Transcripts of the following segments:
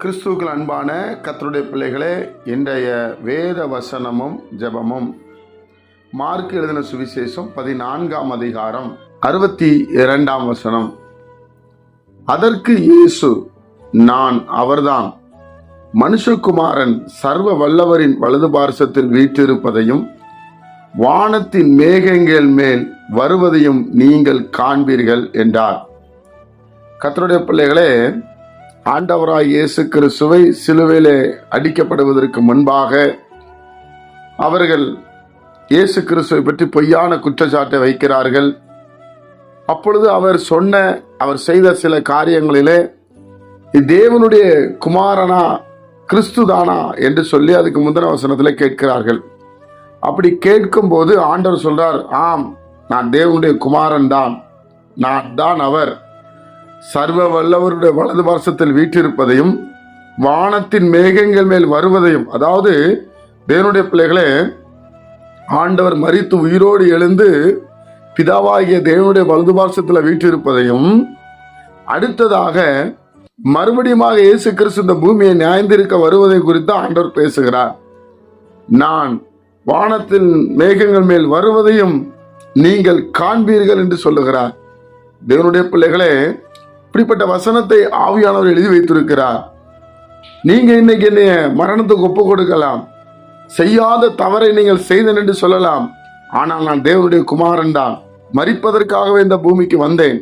கிறிஸ்துவுக்குள் அன்பான கர்த்தருடைய பிள்ளைகளே, இன்றைய வேத வசனமும் ஜெபமும் மார்க் எழுதின சுவிசேஷம் 14ஆம் அதிகாரம் 62ஆம் வசனம். அதற்கு இயேசு, நான் அவர்தான், மனுஷகுமாரன் சர்வ வல்லவரின் வலது பார்சத்தில் வீற்றிருப்பதையும் வானத்தின் மேகங்கள் மேல் வருவதையும் நீங்கள் காண்பீர்கள் என்றார். கர்த்தருடைய பிள்ளைகளே, ஆண்டவராய் இயேசு கிறிஸ்துவை சிலுவையிலே அடிக்கப்படுவதற்கு முன்பாக அவர்கள் இயேசு கிறிஸ்துவை பற்றி பொய்யான குற்றச்சாட்டை வைக்கிறார்கள். அப்பொழுது அவர் செய்த சில காரியங்களிலே தேவனுடைய குமாரனா, கிறிஸ்துதானா என்று சொல்லி அதுக்கு முந்தின வசனத்தில் கேட்கிறார்கள். அப்படி கேட்கும்போது ஆண்டவர் சொல்றார், ஆம், நான் தேவனுடைய குமாரன் தான், நான் தான் அவர், சர்வ வல்லவருடைய வலது பார்சத்தில் வீற்றிருப்பதையும் வானத்தின் மேகங்கள் மேல் வருவதையும். அதாவது தேவனுடைய பிள்ளைகளே, ஆண்டவர் மரித்து உயிரோடு எழுந்து பிதாவாகிய தேவனுடைய வலது பார்சத்தில் வீற்றிருப்பதையும், அடுத்ததாக மறுபடியும் இயேசு கிறிஸ்து இந்த பூமியை நியாயந்திருக்க வருவதை குறித்து ஆண்டவர் பேசுகிறார். நான் வானத்தின் மேகங்கள் மேல் வருவதையும் நீங்கள் காண்பீர்கள் என்று சொல்லுகிறார். தேவனுடைய பிள்ளைகளே, இப்படிப்பட்ட வசனத்தை ஆவியானவர் எழுதி வைத்திருக்கிறார். நீங்க இன்னைக்கு என்னைய மரணத்துக்கு ஒப்பு கொடுக்கலாம், செய்யாத தவறை நீங்கள் செய்தேன் என்று சொல்லலாம். ஆனால் நான் தேவனுடைய குமாரன் தான், மரிப்பதற்காகவே இந்த பூமிக்கு வந்தேன்.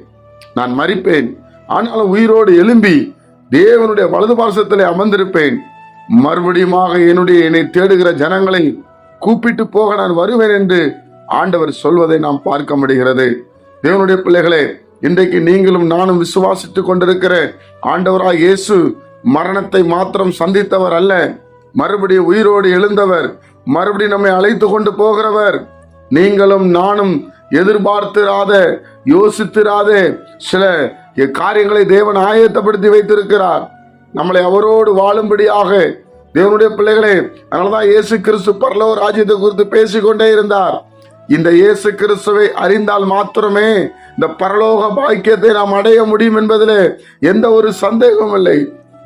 நான் மரிப்பேன், ஆனாலும் உயிரோடு எழும்பி தேவனுடைய வலது பார்சத்திலே அமர்ந்திருப்பேன். மறுபடியும் என்னை தேடுகிற ஜனங்களை கூப்பிட்டு போக நான் வருவேன் என்று ஆண்டவர் சொல்வதை நாம் பார்க்க முடிகிறது. தேவனுடைய பிள்ளைகளே, இன்றைக்கு நீங்களும் நானும் விசுவாசித்துக் கொண்டிருக்கிற ஆண்டவராய் இயேசு மரணத்தை மாத்திரம் சந்தித்தவர் அல்ல, மறுபடியும் உயிரோடு எழுந்தவர், மறுபடியும் நம்மை அழைத்து கொண்டு போகிறவர். நீங்களும் நானும் எதிர்பார்த்திராத, யோசித்திராத சில காரியங்களை தேவன் ஆயத்தப்படுத்தி வைத்திருக்கிறார், நம்மளை அவரோடு வாழும்படியாக. தேவனுடைய பிள்ளைகளே, அதனாலதான் இயேசு கிறிஸ்து பரலோக ராஜ்யத்தை குறித்து பேசிக்கொண்டே இருந்தார். இந்த இயேசு கிறிஸ்துவை அறிந்தால் மாத்திரமே இந்த பரலோக பாக்கியத்தை நாம் அடைய முடியும் என்பதில் எந்த ஒரு சந்தேகமும் இல்லை.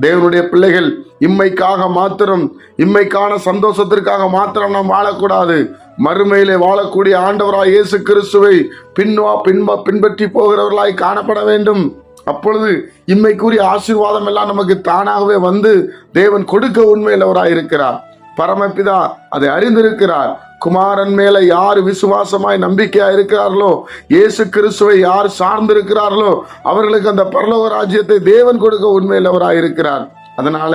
தேவனுடைய பிள்ளைகள் இம்மைக்காக மாத்திரம், இம்மைக்கான சந்தோஷத்திற்காக மாத்திரம் நாம் வாழக்கூடாது. மறுமையிலே வாழக்கூடிய ஆண்டவராய் இயேசு கிறிஸ்துவை பின்பற்றி போகிறவர்களாய் காணப்பட வேண்டும். அப்பொழுது இம்மைக்குரிய ஆசீர்வாதம் எல்லாம் நமக்கு தானாகவே வந்து தேவன் கொடுக்க உண்மையுள்ளவராய் இருக்கிறார். பரமபிதா அதை அறிந்திருக்கிறார். குமாரன் மேல யார் விசுவாசமாய் நம்பிக்கையா இருக்கிறார்களோ, இயேசு கிறிஸ்துவை யார் சார்ந்திருக்கிறார்களோ, அவர்களுக்கு அந்த பரலோக ராஜ்யத்தை தேவன் கொடுக்க உண்மையுள்ளவராய் இருக்கிறார். அதனால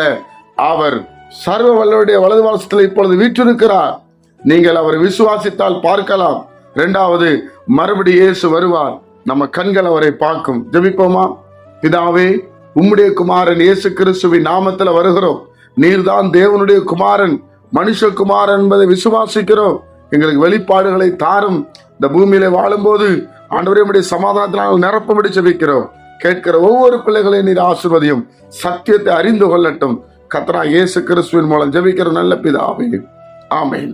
அவர் சர்வ வல்லவருடைய வலது பார்சத்தில் இப்பொழுது வீற்றிருக்கிறார். நீங்கள் அவர் விசுவாசித்தால் பார்க்கலாம். இரண்டாவது, மறுபடி இயேசு வருவார், நம்ம கண்கள் அவரை பார்க்கும். ஜெபிப்போமா? பிதாவே, உம்முடைய குமாரன் இயேசு கிறிஸ்துவின் நாமத்தில் வருகிறோம். நீர்தான் தேவனுடைய குமாரன், மனுஷகுமாரன் என்பதை விசுவாசிக்கிறோம். எங்களுக்கு வெளிப்பாடுகளை தாரும். இந்த பூமியில வாழும்போது ஆண்டவரே, உம்முடைய சமாதானத்தினால் நிரப்பும்படி ஜெபிக்கிறோம். கேட்கிற ஒவ்வொரு பிள்ளைகளையும் நீர் ஆசீர்வதியும், சத்தியத்தை அறிந்து கொள்ளட்டும். கர்த்தராகிய இயேசு கிறிஸ்துவின் மூலம் ஜெபிக்கிற நல்ல பிதாவே, ஆமென்.